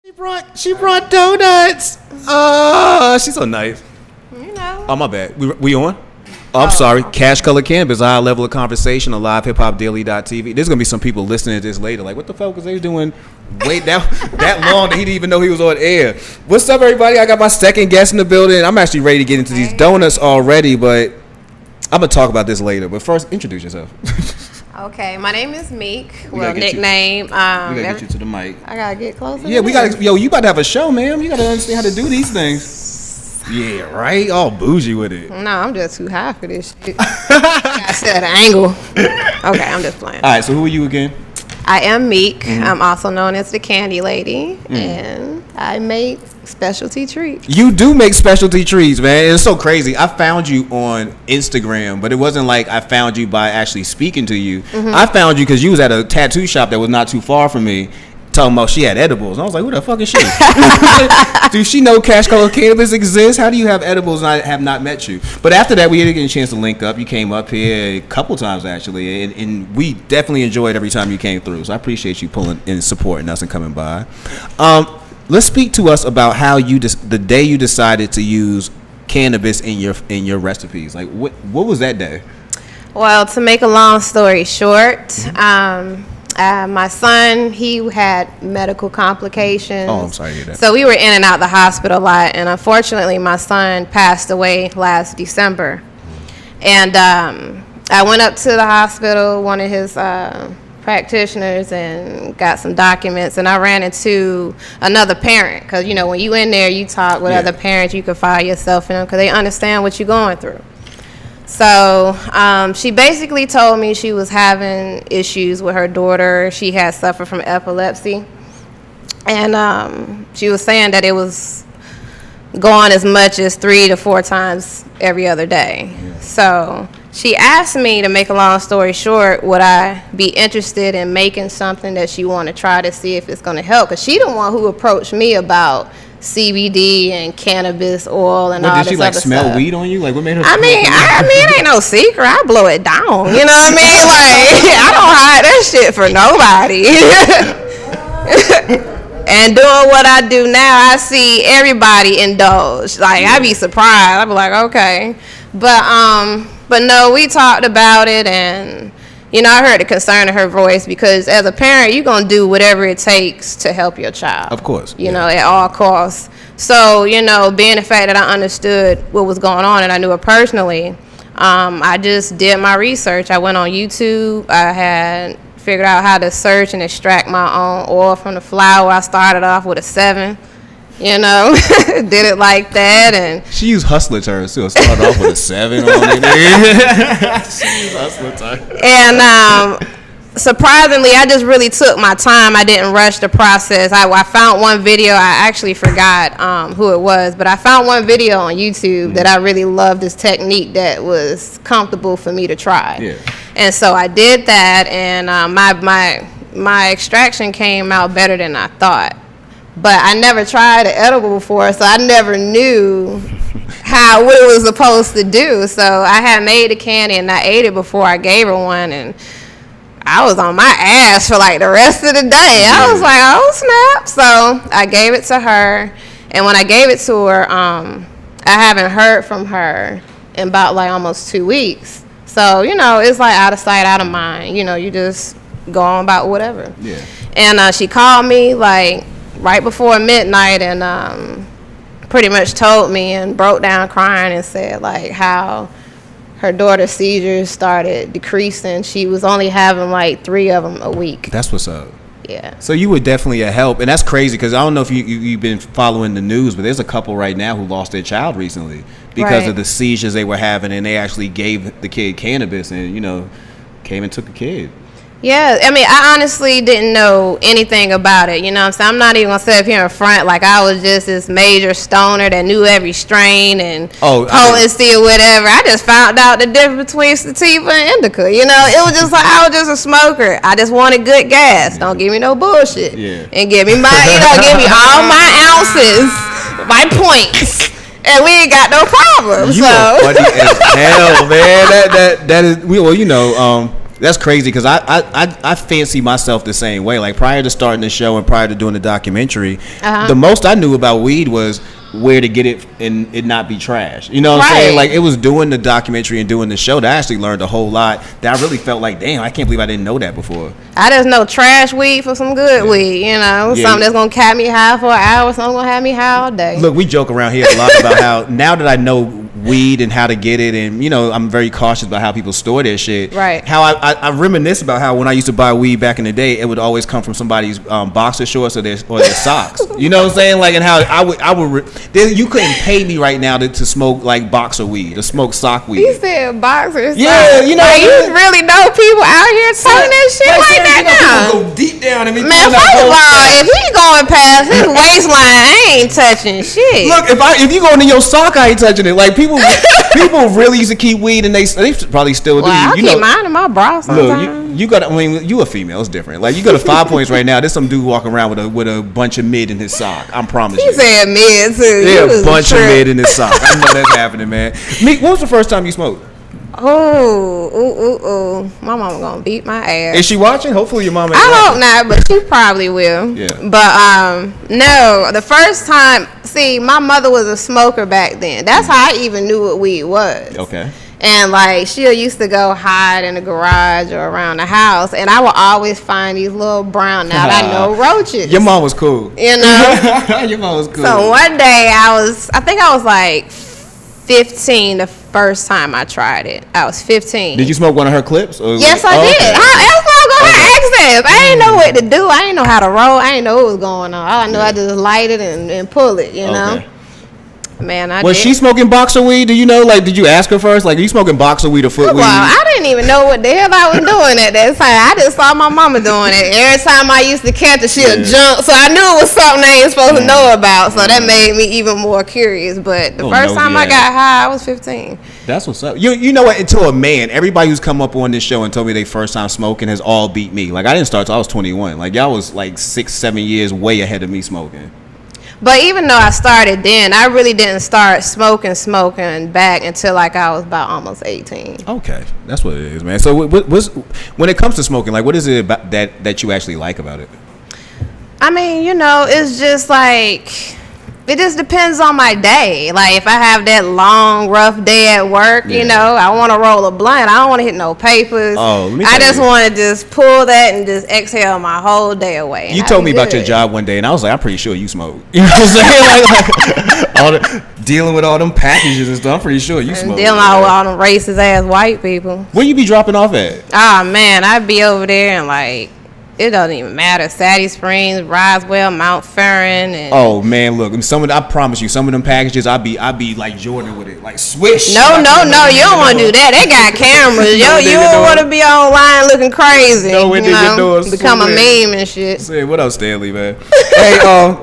She brought donuts. She's so nice. You know. Oh, my bad. We on? Oh, I'm sorry. CashColorCannabis, a high level of conversation on LivehiphopDaily.tv. There's gonna be some people listening to this later, like, what the fuck? Because they was doing that long that he didn't even know he was on air. What's up, everybody? I got my second guest in the building. I'm actually ready to get into these donuts already, but I'm gonna talk about this later. But first, introduce yourself. Okay, my name is Meek. Well, nickname. We gotta get you to the mic. I gotta get closer. Yeah, we gotta. Yo, you about to have a show, man. You gotta understand how to do these things. Yeah, right. All bougie with it. No, I'm just too high for this shit. I set an angle. Okay, I'm just playing. All right, so who are you again? I am Meek. Mm-hmm. I'm also known as the Candylady, and I make specialty treats. You do make specialty treats, man. It's so crazy. I found you on Instagram, but it wasn't like I found you by actually speaking to you. Mm-hmm. I found you because you was at a tattoo shop that was not too far from me, talking about she had edibles. And I was like, who the fuck is she? Do she know Cash Color Cannabis exists? How do you have edibles and I have not met you? But after that, we didn't get a chance to link up. You came up here a couple times, actually, and we definitely enjoyed every time you came through. So I appreciate you pulling and supporting us and coming by. Let's speak to us about how the day you decided to use cannabis in your recipes. Like, what was that day? Well, to make a long story short, my son, he had medical complications. Oh, I'm sorry to hear that. So we were in and out the hospital a lot, and unfortunately, my son passed away last December. And I went up to the hospital, one of his practitioners, and got some documents, and I ran into another parent, because, you know, when you in there, you talk with other parents, you can find yourself in them, because they understand what you're going through. So she basically told me she was having issues with her daughter. She had suffered from epilepsy. And she was saying that it was going as much as 3 to 4 times every other day. Yeah. So she asked me, to make a long story short, would I be interested in making something that she wanted to try to see if it's going to help? Because she the one who approached me about CBD and cannabis oil and all this other stuff. Did she smell weed on you? Like, what made her? I mean, it ain't no secret. I blow it down. You know what I mean? Like, I don't hide that shit for nobody. And doing what I do now, I see everybody indulge. Like, I be surprised. I be like, okay, but no, we talked about it, and you know, I heard the concern in her voice, because as a parent, you're going to do whatever it takes to help your child. Of course. You know, at all costs. So, you know, being the fact that I understood what was going on and I knew it personally, I just did my research. I went on YouTube. I had figured out how to search and extract my own oil from the flower. I started off with a 7. You know, did it like that, and she used hustler terms too. Started off with a 7 on it. She used hustler terms. And surprisingly, I just really took my time. I didn't rush the process. I found one video. I actually forgot who it was, but I found one video on YouTube that I really loved, this technique that was comfortable for me to try. Yeah. And so I did that, and my extraction came out better than I thought. But I never tried an edible before, so I never knew what it was supposed to do. So I had made the candy, and I ate it before I gave her one, and I was on my ass for like the rest of the day. I was like, oh snap. So I gave it to her, and when I gave it to her, I haven't heard from her in about like almost 2 weeks. So, you know, it's like out of sight, out of mind. You know, you just go on about whatever. Yeah. And she called me like right before midnight, and pretty much told me and broke down crying and said like how her daughter's seizures started decreasing. She was only having like 3 of them a week. That's what's up. Yeah. So you were definitely a help, and that's crazy, because I don't know if you've been following the news, but there's a couple right now who lost their child recently because of the seizures they were having, and they actually gave the kid cannabis, and, you know, came and took a kid. Yeah, I mean, I honestly didn't know anything about it, you know what I'm saying? I'm not even going to sit up here in front like I was just this major stoner that knew every strain and potency or whatever. I just found out the difference between sativa and indica, you know? It was just like, I was just a smoker. I just wanted good gas. Don't give me no bullshit. Yeah. And give me my, give me all my ounces, my points. And we ain't got no problem. You are funny as hell, man. That is, well, you know, That's crazy because I fancy myself the same way. Like prior to starting the show and prior to doing the documentary, the most I knew about weed was where to get it and it not be trash. You know what I'm saying? Like it was doing the documentary and doing the show that I actually learned a whole lot that I really felt like, damn, I can't believe I didn't know that before. I just know trash weed for some good weed, you know, something that's going to cap me high for an hour, something going to have me high all day. Look, we joke around here a lot about how now that I know weed and how to get it, and you know I'm very cautious about how people store their shit. Right. How I reminisce about how when I used to buy weed back in the day, it would always come from somebody's boxer shorts or their socks. You know what I'm saying? Like, and how you couldn't pay me right now to smoke like boxer weed, to smoke sock weed. You said boxers. Yeah, you know. Like, you really know people out here talking that shit like that now. People go deep down and man, first of all, if he going past his waistline, I ain't touching shit. Look, if you go into your sock, I ain't touching it. Like people really used to keep weed, and they probably still do. I keep mine in my bra sometimes. Look, you got. I mean, you a female. It's different. Like you go to 5 Points right now. There's some dude walking around with a bunch of mid in his sock. I promise you. He said mid too. Yeah, a bunch of mid in his sock. I know that's happening, man. Meek, when was the first time you smoked? Oh, my mama gonna beat my ass. Is she watching? Hopefully your mama. I hope not, but she probably will. Yeah. But no, the first time. See, my mother was a smoker back then. That's how I even knew what weed was. Okay. And like she used to go hide in the garage or around the house, and I would always find these little brown, now I know, roaches. Your mom was cool. You know. Your mom was cool. So one day I think I was like 15 the first time I tried it. I was 15. Did you smoke one of her clips? Yes, I did. How else was I going to access? I didn't know what to do. I didn't know how to roll. I didn't know what was going on. All I knew, I just light it and pull it, you know. Man, was she smoking boxer weed? Do you know? Like, did you ask her first? Like, are you smoking boxer weed or foot weed? Well, I didn't even know what the hell I was doing at that time. I just saw my mama doing it. Every time I used to catch her, she'd jump. So I knew it was something I ain't supposed to know about. So that made me even more curious. But the first time I got high, I was 15. That's what's up. You know what? Until a man, everybody who's come up on this show and told me they first time smoking has all beat me. Like, I didn't start till I was 21. Like, y'all was like 6-7 years way ahead of me smoking. But even though I started then, I really didn't start smoking back until like I was about almost 18. Okay, that's what it is, man. So when it comes to smoking, like what is it about that you actually like about it? I mean, you know, it's just like, it just depends on my day. Like if I have that long, rough day at work, you know, I want to roll a blunt. I don't want to hit no papers. I just want to just pull that and just exhale my whole day away. You told me about your job one day, and I was like, I'm pretty sure you smoke. You know what I'm saying? Like dealing with all them packages and stuff. I'm pretty sure you smoke. Dealing with all them racist ass white people. Where you be dropping off at? Oh man, I'd be over there and like, it doesn't even matter. Sadie Springs, Roswell, Mount Ferrin, and oh man, look, I promise you, some of them packages, I be like Jordan with it, like swish. No, you don't want to do that. They got cameras. You don't want to be online looking crazy. Become a meme and shit. Say, what up, Stanley, man? Hey,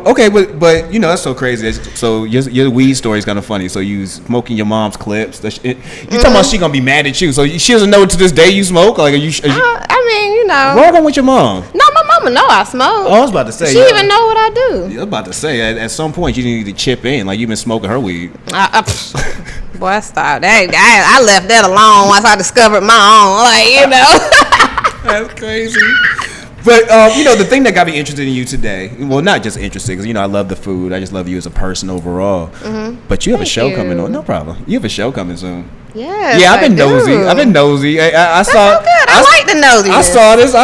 okay, but you know that's so crazy. So your weed story is kind of funny. So you smoking your mom's clips. You talking about she gonna be mad at you? So she doesn't know to this day you smoke. Like, are you? I mean, you know. What wrong with your mom? No, my mama know I smoke. Oh, I was about to say. She even know what I do. I was about to say, at some point, you need to chip in. Like, you've been smoking her weed. Boy, stop. I left that alone once I discovered my own. Like, you know. That's crazy. But, you know, the thing that got me interested in you today, well, not just interested, because, you know, I love the food. I just love you as a person overall. Mm-hmm. But you have a show coming on. No problem. You have a show coming soon. Yes, yeah, I've been nosy. I saw. So good. I like the nosy. I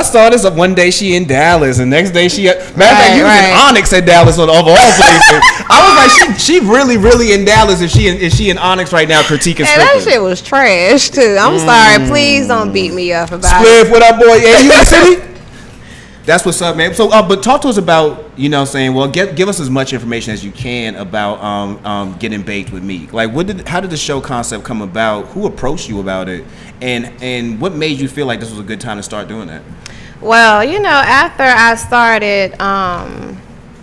saw this one day she in Dallas, and next day she. Matter of fact, you was in Onyx at Dallas of all places. I was like, she really in Dallas. Is she in Onyx right now critiquing? Hey, that shit was trash too. I'm sorry. Please don't beat me up about it. What up, boy? Yeah, you in the city? That's what's up, man. So, but talk to us about, you know, saying, well, give us as much information as you can about getting baked with Meek. Like, how did the show concept come about? Who approached you about it, and what made you feel like this was a good time to start doing that? Well, you know, after I started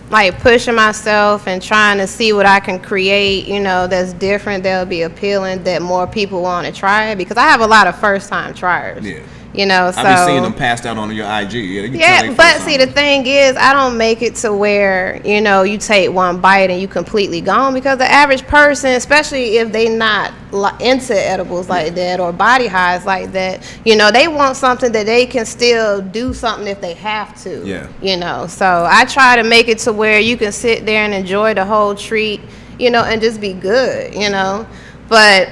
like pushing myself and trying to see what I can create, you know, that's different, that'll be appealing, that more people want to try it, because I have a lot of first time triers. Yeah. You know, so I've been seeing them passed out on your IG. Yeah, but see, the thing is, I don't make it to where, you know, you take one bite and you completely gone, because the average person, especially if they not into edibles like that or body highs like that, you know, they want something that they can still do something if they have to. Yeah. You know, so I try to make it to where you can sit there and enjoy the whole treat, you know, and just be good, you know. But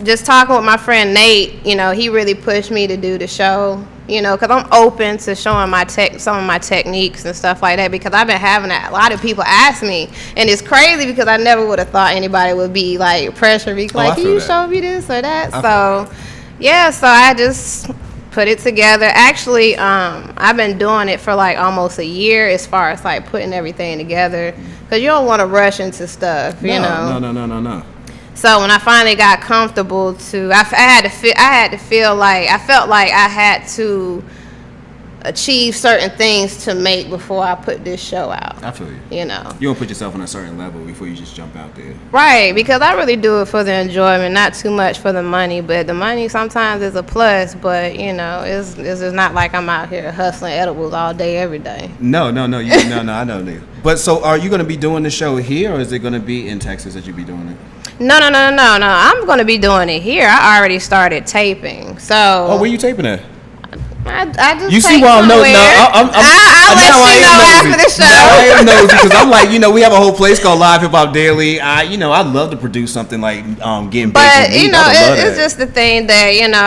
just talking with my friend Nate, you know, he really pushed me to do the show, you know, because I'm open to showing some of my techniques and stuff like that, because I've been having a lot of people ask me, and it's crazy because I never would have thought anybody would be like pressure me, like, can you show me this or that? So I just put it together. Actually, I've been doing it for like almost a year, as far as like putting everything together, because you don't want to rush into stuff, you know. No. So when I finally got comfortable I felt like I had to achieve certain things to make before I put this show out. I feel you. You know. You don't put yourself on a certain level before you just jump out there. Right, because I really do it for the enjoyment, not too much for the money. But the money sometimes is a plus, but you know, it's just not like I'm out here hustling edibles all day, every day. No, I know that. But so are you going to be doing the show here, or is it going to be in Texas that you be doing it? No. I'm going to be doing it here. I already started taping. So. Oh, where you taping at? I just you see why I'm nosy? I'll let you know after the show. Now I am nosy because I'm like, you know, we have a whole place called Live Hip Hop Daily. I'd love to produce something like getting. But you know, it's just the thing that, you know,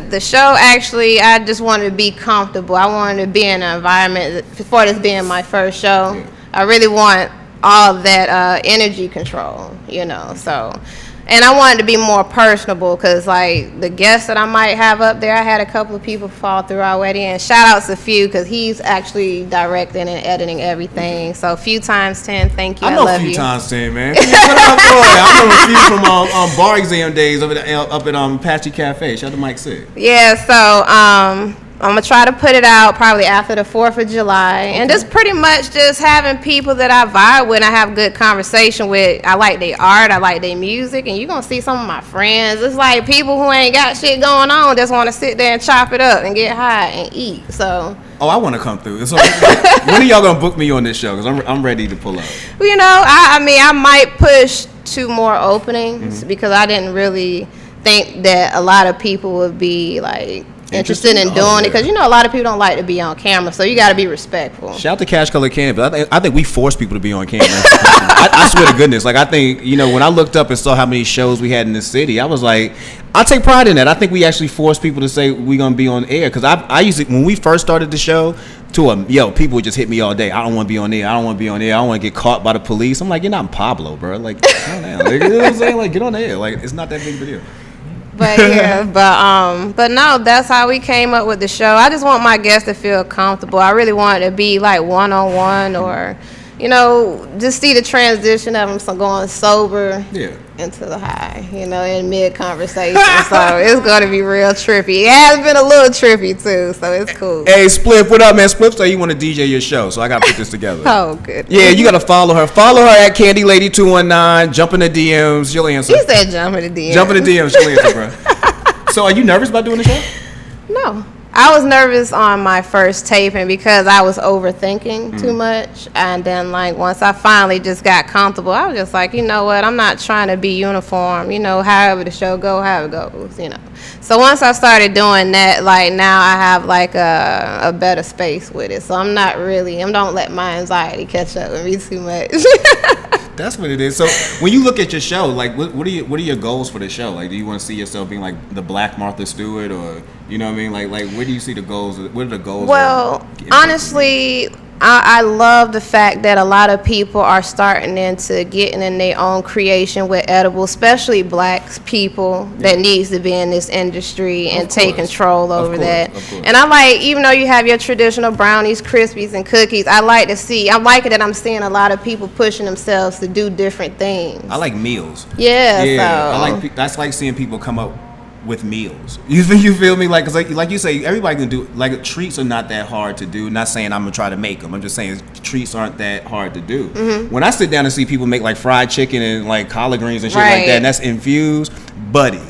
the show, actually, I just wanted to be comfortable. I wanted to be in an environment before this being my first show. Yeah. I really want all of that energy control, you know. So. And I wanted to be more personable, because, like, the guests that I might have up there, I had a couple of people fall through already. And shout-outs to Few, because he's actually directing and editing everything. So, Few times 10, thank you. I love you. Few times 10, man. What up, boy? I remember Few from bar exam days up at Apache Cafe. Shout out to Mike Sick. Yeah, so I'm going to try to put it out probably after the 4th of July. Okay. And just pretty much just having people that I vibe with and I have good conversation with. I like their art. I like their music. And you're going to see some of my friends. It's like people who ain't got shit going on just want to sit there and chop it up and get high and eat. So. Oh, I want to come through. So, when are y'all going to book me on this show? Because I'm ready to pull up. Well, you know, I might push 2 more openings, because I didn't really think that a lot of people would be like interested in doing it, because you know a lot of people don't like to be on camera, so you got to be respectful. Shout out to CashColorCannabis. I think we force people to be on camera. I swear to goodness, like I think, you know, when I looked up and saw how many shows we had in the city, I was like, I take pride in that. I think we actually force people to say we're gonna be on air, because I used to, when we first started the show, people would just hit me all day. I don't want to be on air. I don't want to be on air. I don't want to get caught by the police. I'm like, you're not Pablo, bro. Like, calm down. Like, you know what I'm saying? Like, get on the air. Like, it's not that big of a deal. But yeah, but no, that's how we came up with the show. I just want my guests to feel comfortable. I really want it to be like one-on-one, or, you know, just see the transition of them from going sober into the high, you know, in mid-conversation. So it's going to be real trippy. It has been a little trippy, too, so it's cool. Hey, Spliff, what up, man? Spliff say you want to DJ your show, so I got to put this together. Oh, good. Yeah, you got to follow her. Follow her at Candylady219. Jump in the DMs. She'll answer. She said jump in the DMs. Jump in the DMs. She'll answer, bro. So are you nervous about doing the show? No. I was nervous on my first taping because I was overthinking too much. And then, like, once I finally just got comfortable, I was just like, you know what? I'm not trying to be uniform. You know, however the show go, how it goes, you know. So once I started doing that, like, now I have, like, a better space with it. So I'm don't let my anxiety catch up with me too much. That's what it is. So when you look at your show, like, what are your goals for the show? Like, do you want to see yourself being like the Black Martha Stewart, or, you know what I mean? Like where do you see the goals? What are the goals? Well, honestly, I love the fact that a lot of people are starting into getting in their own creation with edibles, especially Black people that needs to be in this industry and take control over that. And I like, even though you have your traditional brownies, Krispies, and cookies, I like it that I'm seeing a lot of people pushing themselves to do different things. I like meals. Yeah. So. That's like seeing people come up with meals. You feel me? Like, 'cause like you say, everybody can do, like, treats are not that hard to do. Not saying I'm gonna try to make them. I'm just saying treats aren't that hard to do. When I sit down and see people make like fried chicken and like collard greens and shit like that, and that's infused, buddy.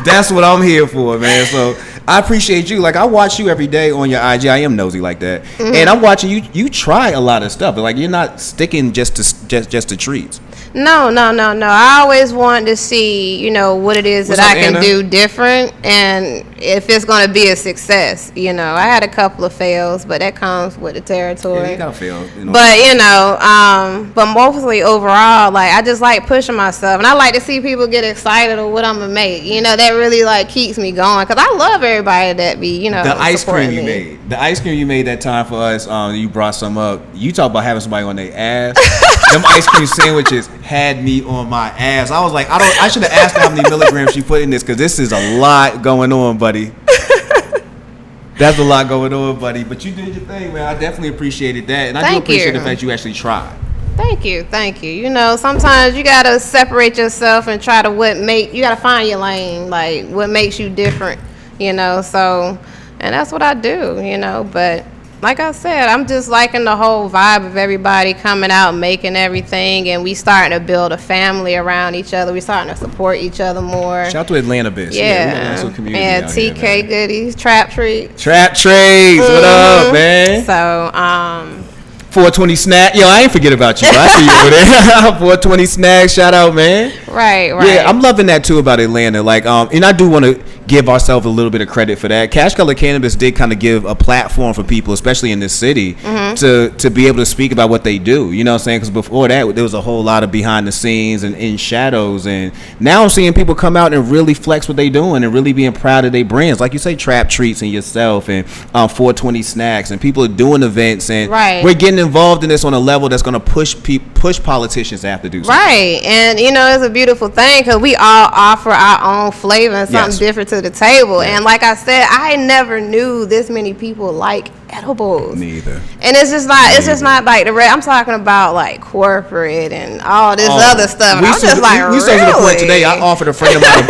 That's what I'm here for, man. So I appreciate you. Like, I watch you every day on your IG. I am nosy like that, and I'm watching you. You try a lot of stuff, but like you're not sticking just to treats. No. I always want to see, what it is that I can do different, and if it's going to be a success. I had a couple of fails, but that comes with the territory. Yeah, you gotta fail. But but mostly overall, like I just like pushing myself, and I like to see people get excited of what I'm gonna make. That really like keeps me going, because I love everybody that be the ice cream you me. made. The ice cream you made that time for us. You brought some up. You talk about having somebody on their ass. Them ice cream sandwiches had me on my ass. I was like, I should have asked her how many milligrams she put in this, because this is a lot going on, buddy. That's a lot going on, buddy. But you did your thing, man. I definitely appreciated that, and I do appreciate the fact you actually tried. Thank you. Sometimes you gotta separate yourself and try to you gotta find your lane, like what makes you different, So, and that's what I do, But like I said, I'm just liking the whole vibe of everybody coming out, making everything, and we starting to build a family around each other. We starting to support each other more. Shout out to Atlanta Biz. Yeah. And TK Goodies, Trap Treats. What up, man? So, 420 Snack. Yo, I ain't forget about you. I see you over there. 420 Snack. Shout out, man. Right. Yeah, I'm loving that too about Atlanta. Like, and I do want to give ourselves a little bit of credit for that. Cash Color Cannabis did kind of give a platform for people, especially in this city, to be able to speak about what they do. You know what I'm saying? Because before that, there was a whole lot of behind the scenes and in shadows. And now I'm seeing people come out and really flex what they doing and really being proud of their brands. Like you say, Trap Treats and yourself and 420 Snacks, and people are doing events, and we're getting involved in this on a level that's going to push politicians to have to do something. Right. And it's a beautiful thing, because we all offer our own flavor and something different to the table. And like I said, I never knew this many people like edibles. Me either. And it's just not like the red. I'm talking about like corporate and all this other stuff. I'm just like, we started to the point today. I offered a friend of mine.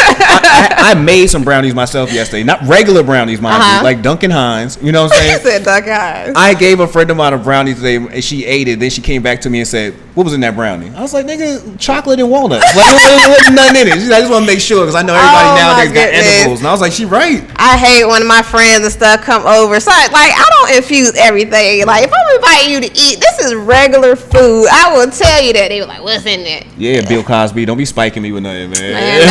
I made some brownies myself yesterday, not regular brownies, mind you, like Duncan Hines. You know what I'm saying? I said Duncan Hines. I gave a friend of mine a brownie today, and she ate it. Then she came back to me and said, "What was in that brownie?" I was like, "Nigga, chocolate and walnuts. Like, there wasn't nothing in it." She's like, "I just want to make sure, because I know everybody nowadays got edibles." And I was like, "She right." I hate when my friends and stuff come over. So like, I don't infuse everything. Like, if I'm inviting you to eat, this is regular food. I will tell you that. They were like, "What's in there?" Yeah, Bill Cosby, don't be spiking me with nothing, man.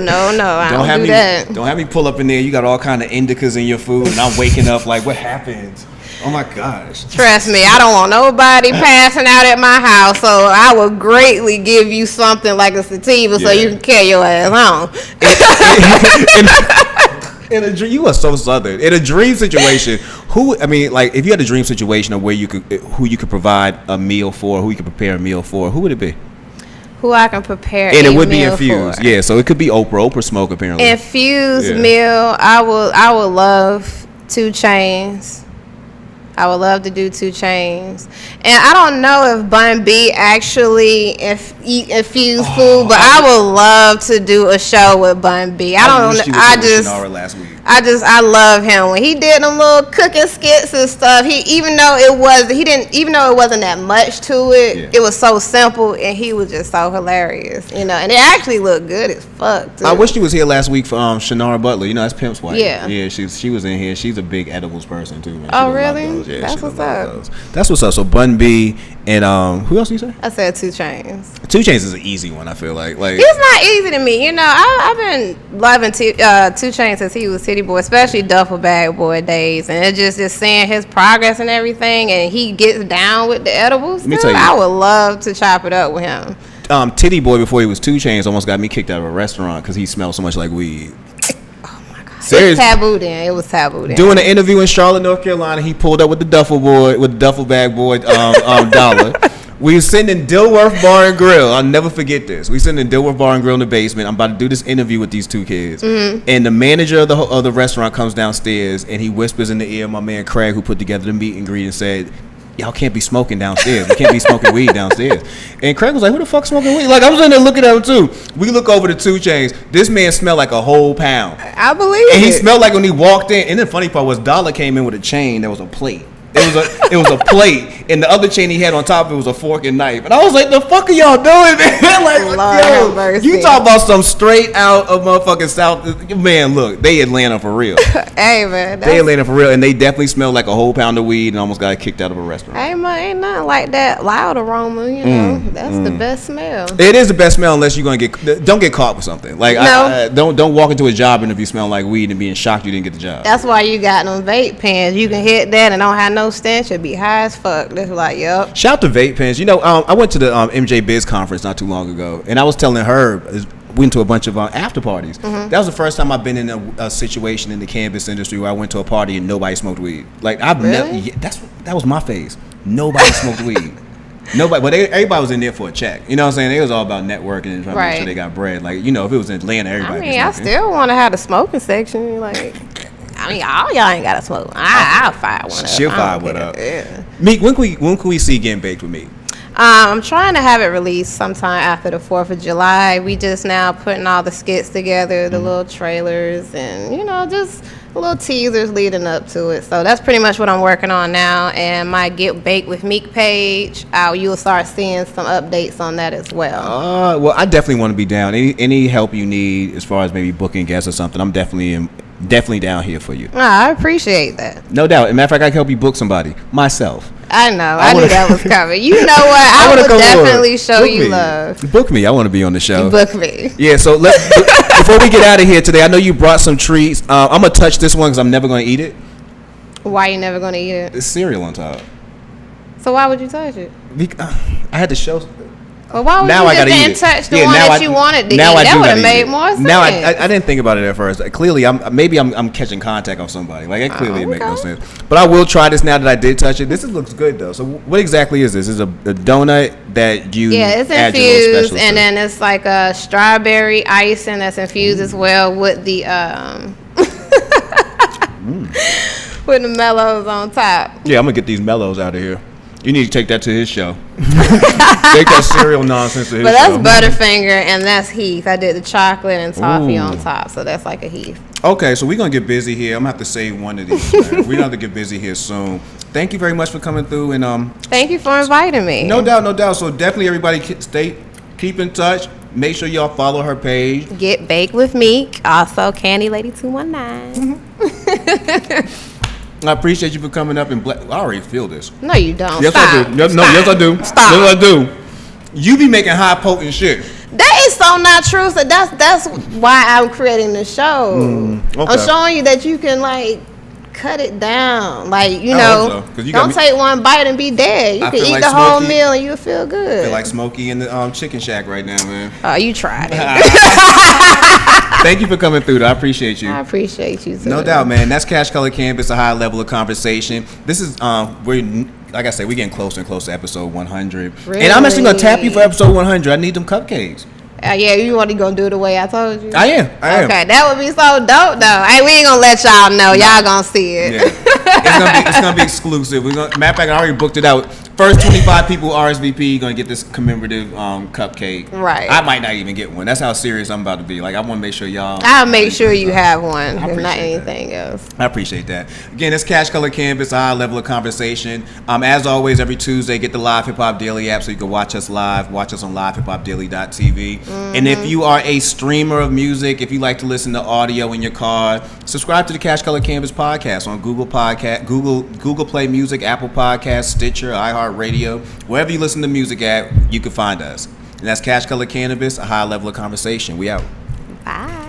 No. I don't do that. Don't have me pull up in there. You got all kind of indicas in your food, and I'm waking up like, what happened? Oh my gosh. Trust me, I don't want nobody passing out at my house, so I will greatly give you something like a sativa so you can carry your ass home. In a dream, you are so southern. In a dream situation, if you had a dream situation of who you could provide a meal for, who you could prepare a meal for, who would it be? Who I can prepare and a it would meal be infused for. Yeah, so it could be Oprah smoke, apparently. Infused meal. I would love 2 Chainz. I would love to do 2 Chainz. And I don't know if Bun B actually infused food, but I would love to do a show with Bun B. I love him when he did them little cooking skits and stuff. Even though it wasn't that much to it, it was so simple, and he was just so hilarious, and it actually looked good as fuck too. I wish she was here last week for Shannara Butler. That's Pimp's wife. Yeah, she was in here. She's a big edibles person too, man. Oh, really? Yeah, that's what's up. That's what's up. So Bun B and who else you say? I said 2 Chainz. 2 Chainz is an easy one. I feel like it's not easy to me. I've been loving 2 Chainz since he was City Boy, especially Duffel Bag Boy days, and it's just seeing his progress and everything, and he gets down with the edibles. I would love to chop it up with him. Titty Boy, before he was 2 Chainz, almost got me kicked out of a restaurant because he smelled so much like weed. It was taboo then. Doing an interview in Charlotte, North Carolina, he pulled up with the duffel bag boy dollar. We were sitting in Dilworth Bar and Grill. I'll never forget this. We sitting in Dilworth Bar and Grill in the basement. I'm about to do this interview with these 2 kids, and the manager of the restaurant comes downstairs, and he whispers in the ear of my man Craig, who put together the meet and greet, and said, "Y'all can't be smoking downstairs. We can't be smoking weed downstairs." And Craig was like, "Who the fuck smoking weed?" Like, I was in there looking at him too. We look over the 2 Chainz. This man smelled like a whole pound. I believe it. And he smelled like when he walked in. And the funny part was Dollar came in with a chain that was a plate. It was a plate, and the other chain he had on top of it was a fork and knife. And I was like, the fuck are y'all doing, man? Like, yo, you talk about some straight out of motherfucking South. Man, look, they Atlanta for real. Hey, man. They Atlanta for real, and they definitely smell like a whole pound of weed and almost got kicked out of a restaurant. Hey, man, ain't nothing like that loud aroma, you know. That's the best smell. It is the best smell unless you're going to don't get caught with something. Like, no. Don't walk into a job interview smelling like weed and being shocked you didn't get the job. That's why you got them vape pens. You can hit that and don't have no stench. It'll be high as fuck. That's like, yep. Shout out to vape pens. You know, I went to the MJ Biz conference not too long ago, and I was telling her, went to a bunch of after parties. That was the first time I've been in a situation in the cannabis industry where I went to a party and nobody smoked weed. Like, I've never. That was my phase. Nobody smoked weed. Nobody, but everybody was in there for a check. You know what I'm saying? It was all about networking and trying to make sure they got bread. Like, you know, if it was in Atlanta, everybody. I mean, I still want to have the smoking section. Like, I mean, all y'all ain't got to smoke. I'll fire one up. She'll fire one up. Yeah. Meek, when can we see Getting Baked with Meek? I'm trying to have it released sometime after the 4th of July. We just now putting all the skits together, the little trailers, and, you know, just little teasers leading up to it. So that's pretty much what I'm working on now. And my Get Baked with Meek page, you'll start seeing some updates on that as well. Well, I definitely want to be down. Any help you need as far as maybe booking guests or something, I'm definitely down here for you. I appreciate that. No doubt. As a matter of fact, I can help you book somebody myself. I know. I knew that was coming. You know what? I would definitely show you love. Book me. I want to be on the show. Book me. Yeah, so before we get out of here today, I know you brought some treats. I'm going to touch this one because I'm never going to eat it. Why you never going to eat it? There's cereal on top. So why would you touch it? I had to show... Well, why would you just didn't touch the one that you wanted to eat? That would have made more sense. Now I didn't think about it at first. Clearly, I'm catching contact on somebody. Like, it clearly make no sense. But I will try this now that I did touch it. This looks good though. So what exactly is this? Is a donut that you it's infused, and then it's like a strawberry icing that's infused as well with the with the mellows on top. Yeah, I'm gonna get these mellows out of here. You need to take that to his show. Take that cereal nonsense to his show. But that's Butterfinger and that's Heath. I did the chocolate and toffee on top, so that's like a Heath. Okay, so we're going to get busy here. I'm going to have to save one of these. We're going to have to get busy here soon. Thank you very much for coming through. And thank you for inviting me. No doubt. So definitely everybody keep in touch. Make sure y'all follow her page. Get Baked with Meek. Also, Candylady 219. I appreciate you for coming up and I already feel this. No, you don't. Yes, Stop. I do. Yes, I do. Stop. Yes, I do. You be making high potent shit. That is so not true. So that's why I'm creating the show. Okay. I'm showing you that you can like cut it down. Like, you know, don't take one bite and be dead. You can eat the whole meal and you'll feel good. I feel like Smokey in the chicken shack right now, man. Oh, you tried it. Thank you for coming through, though. I appreciate you. I appreciate you, too. No doubt, man. That's Cash Color Cannabis, a high level of conversation. This is, like I said, we're getting closer and closer to episode 100. Really? And I'm actually going to tap you for episode 100. I need them cupcakes. Yeah, you want to go do the way I told you? I am. Okay, that would be so dope, though. Hey, we ain't going to let y'all know. Y'all going to see it. Yeah. It's gonna be exclusive. Matter of fact, I already booked it out. First 25 people RSVP gonna get this commemorative cupcake. Right. I might not even get one. That's how serious I'm about to be. Like, I want to make sure y'all. I'll make sure you have one, if not anything else. I appreciate that. Again, it's Cash Color Cannabis, a high level of conversation. As always, every Tuesday, get the Live Hip Hop Daily app so you can watch us live. Watch us on LivehiphopDaily.tv. And if you are a streamer of music, if you like to listen to audio in your car, subscribe to the Cash Color Cannabis Podcast on Google Play Music, Apple Podcasts, Stitcher, iHeartRadio, wherever you listen to music at, you can find us. And that's Cash Color Cannabis, a high level of conversation. We out. Bye.